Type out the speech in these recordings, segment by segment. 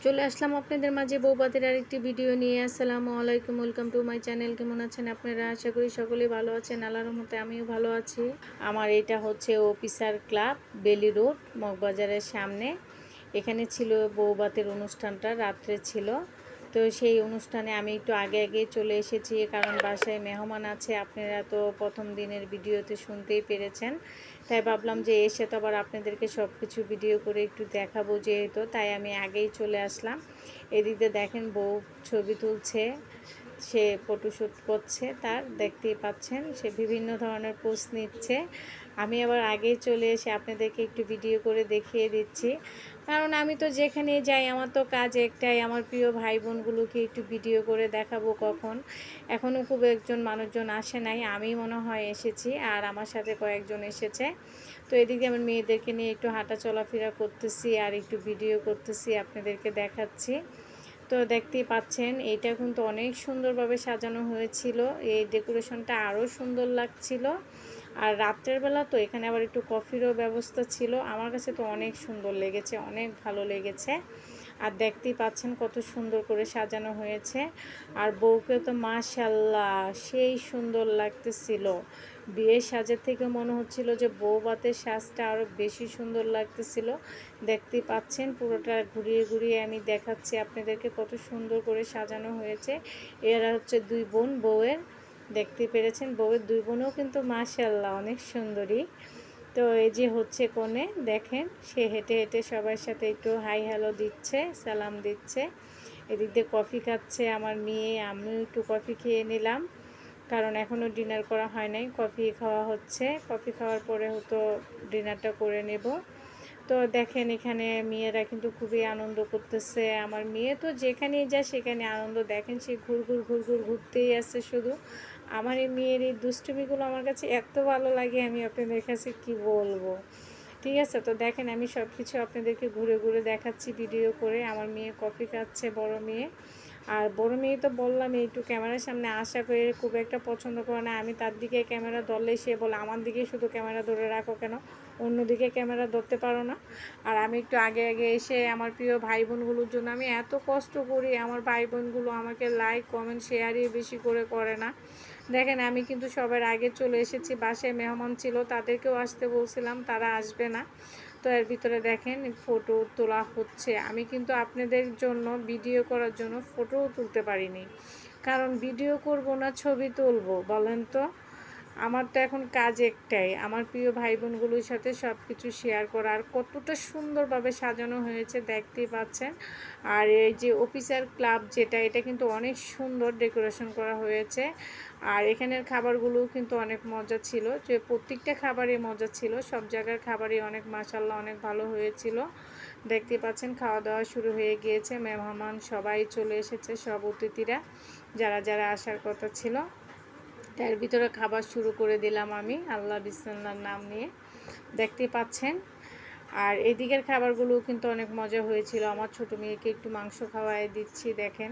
চলে আসলাম আপনাদের মাঝে বউবাতের আরেকটি ভিডিও নিয়ে। আসসালামু আলাইকুম, ওয়েলকাম টু মাই চ্যানেল। কেমন আছেন আপনারা? আশা করি সকলেই ভালো আছেন। আল্লাহর রহমতে আমিও ভালো আছি। আমার এটা হচ্ছে অফিসার ক্লাব, বেলি রোড, মগবাজারের সামনে। এখানে ছিল বউবাতের অনুষ্ঠানটা, রাত্রে ছিল। তো সেই অনুষ্ঠানে আমি একটু আগে আগে চলে এসেছি, কারণ বাসায় মেহমান আছে। আপনারা তো প্রথম দিনের ভিডিওতে শুনতেই পেরেছেন। তাই ভাবলাম যে এসে তো আবার আপনাদেরকে সব কিছু ভিডিও করে একটু দেখাবো, যেহেতু তাই আমি আগেই চলে আসলাম। এদিকে দেখেন বউ ছবি তুলছে, সে ফটোশ্যুট করছে, তার দেখতেই পাচ্ছেন সে বিভিন্ন ধরনের পোজ নিচ্ছে। আমি আবার আগেই চলে এসে আপনাদেরকে একটু ভিডিও করে দেখিয়ে দিচ্ছি, কারণ আমি তো যেখানে যাই আমার তো কাজ একটাই, আমার প্রিয় ভাই বোনগুলোকে একটু ভিডিও করে দেখাবো। কখন এখনও খুব একজন মানুষজন আসে নাই, আমি মনে হয় এসেছি, আর আমার সাথে কয়েকজন এসেছে। তো এদিকে আমার মেয়েদেরকে নিয়ে একটু হাঁটা চলাফেরা করতেছি আর একটু ভিডিও করতেছি, আপনাদেরকে দেখাচ্ছি। তো দেখতেই পাচ্ছেন এটা কিন্তু অনেক সুন্দরভাবে সাজানো হয়েছিল, এই ডেকোরেশনটা আরও সুন্দর লাগছিল। আর রাত্রের বেলা তো এখানে আবার একটু কফিরও ব্যবস্থা ছিল। আমার কাছে তো অনেক সুন্দর লেগেছে, অনেক ভালো লেগেছে। আর দেখতেই পাচ্ছেন কত সুন্দর করে সাজানো হয়েছে। আর বউকে তো মাশাল্লাহ সেই সুন্দর লাগতেছিল। বিয়ের সাজের থেকে মনে হচ্ছিল যে বউভাতের সাজটা আরও বেশি সুন্দর লাগতেছিল। দেখতেই পাচ্ছেন পুরোটা ঘুরিয়ে ঘুরিয়ে আমি দেখাচ্ছি আপনাদেরকে কত সুন্দর করে সাজানো হয়েছে। এরা হচ্ছে দুই বোন বউয়ের, দেখতে পেরেছেন বউয়ের দুই বোনও কিন্তু মাশাল্লাহ অনেক সুন্দরী। তো এই যে হচ্ছে কনে, দেখেন সে হেঁটে হেঁটে সবার সাথে একটু হাই হ্যালো দিচ্ছে, সালাম দিচ্ছে। এদিক দিয়ে কফি খাচ্ছে আমার মেয়ে, আমিও একটু কফি খেয়ে নিলাম, কারণ এখনও ডিনার করা হয় নাই। কফি খাওয়া হচ্ছে, কফি খাওয়ার পরে হয়তো ডিনারটা করে নেব। তো দেখেন এখানে মেয়েরা কিন্তু খুবই আনন্দ করতেছে। আমার মেয়ে তো যেখানেই যায় সেখানে আনন্দ, দেখেন সে ঘুর ঘুরতেই আছে শুধু। আমার এই মেয়ের এই দুষ্টুমিগুলো আমার কাছে এত ভালো লাগে, আমি আপনাদের কাছে কি বলবো। ঠিক আছে, তো দেখেন আমি সব কিছু আপনাদেরকে ঘুরে ঘুরে দেখাচ্ছি ভিডিও করে। আমার মেয়ে কফি খাচ্ছে, বড় মেয়ে। আর বড় মেয়ে তো বললাম একটু ক্যামেরার সামনে আসা করে খুব একটা পছন্দ করে না। আমি তার দিকে ক্যামেরা ধরলে সে বলে আমার দিকে শুধু ক্যামেরা ধরে রাখো কেন, অন্যদিকে ক্যামেরা ধরতে পারো না। আর আমি একটু আগে আগে এসে আমার প্রিয় ভাই বোনগুলোর জন্য আমি এত কষ্ট করি, আমার ভাই বোনগুলো আমাকে লাইক কমেন্ট শেয়ারই বেশি করে না। দেখেন আমি কিন্তু সবার আগে চলে এসেছি। বাসায় মেহমান ছিল, তাদেরকেও আসতে বলছিলাম, তারা আসবে না। তো এর ভিতরে দেখেন ফটো তোলা হচ্ছে। আমি কিন্তু আপনাদের জন্য ভিডিও করার জন্য ফটোও তুলতে পারিনি, কারণ ভিডিও করব না ছবি তুলবো বলেন তো। আমার তো এখন কাজ একটাই, আমার প্রিয় ভাই বোনগুলোর সাথে সব কিছু শেয়ার করা। আর কতটা সুন্দরভাবে সাজানো হয়েছে দেখতেই পাচ্ছেন। আর এই যে অফিসার ক্লাব যেটা, এটা কিন্তু অনেক সুন্দর ডেকোরেশন করা হয়েছে। আর এখানের খাবারগুলোও কিন্তু অনেক মজা ছিল, যে প্রত্যেকটা খাবারই মজা ছিল, সব জায়গার খাবারই অনেক মাশাআল্লাহ অনেক ভালো হয়েছিল। দেখতে পাচ্ছেন খাওয়া দাওয়া শুরু হয়ে গিয়েছে, মেহমান সবাই চলে এসেছে, সব অতিথিরা যারা যারা আসার কথা ছিল। তার ভিতরে খাবার শুরু করে দিলাম আমি আল্লাহ বিসমিল্লাহর নাম নিয়ে, দেখতে পাচ্ছেন। আর এদিকের খাবারগুলো কিন্তু অনেক মজা হয়েছিল। আমার ছোটো মেয়েকে একটু মাংস খাওয়াই দিচ্ছি, দেখেন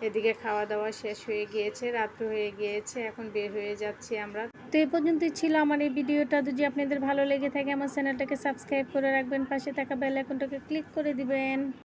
এদিকে খাওয়া দাওয়া শেষ হয়ে গিয়েছে, রাত্র হয়ে গিয়েছে, এখন বের হয়ে যাচ্ছি আমরা। তো এই পর্যন্তই ছিল আমার এই ভিডিওটা। যদি আপনাদের ভালো লেগে থাকে আমার চ্যানেলটাকে সাবস্ক্রাইব করে রাখবেন, পাশে থাকা বেল আইকনটাকে ক্লিক করে দিবেন।